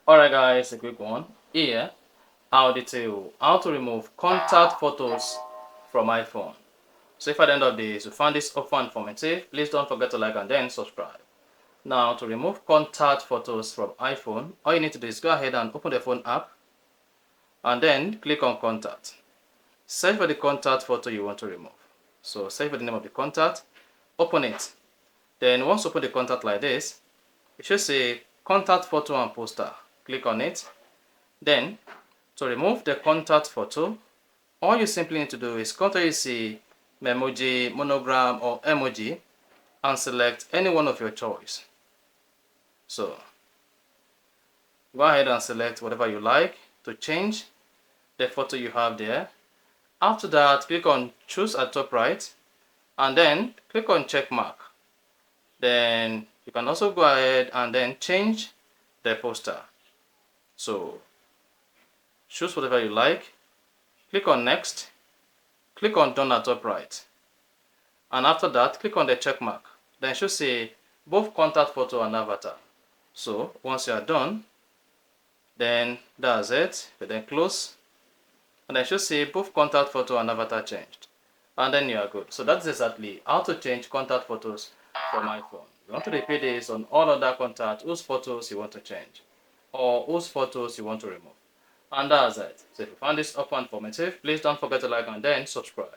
Alright guys, a quick one. Here, I'll detail how to remove contact photos from iPhone. So if at the end of this you found this offer informative, please don't forget to like and then subscribe. Now to remove contact photos from iPhone, all you need to do is go ahead and open the phone app and then click on contact. Search for the contact photo you want to remove. So search for the name of the contact, open it. Then once you open the contact like this, it should say contact photo and poster. Click on it. Then to remove the contact photo, all you simply need to do is come to you see memoji, monogram or emoji and select any one of your choice. So go ahead and select whatever you like to change the photo you have there. After that, click on choose at top right and then click on check mark. Then you can also go ahead and then change the poster. So choose whatever you like, click on next, click on done at top right, and after that click on the check mark. Then it should say both contact photo and avatar. So once you are done, then that's it. But then close, and then it should say both contact photo and avatar changed, and then you are good. So that's exactly how to change contact photos from iPhone. You want to repeat this on all other contacts whose photos you want to change or whose photos you want to remove. And that's it. So if you found this offer informative, please don't forget to like and then subscribe.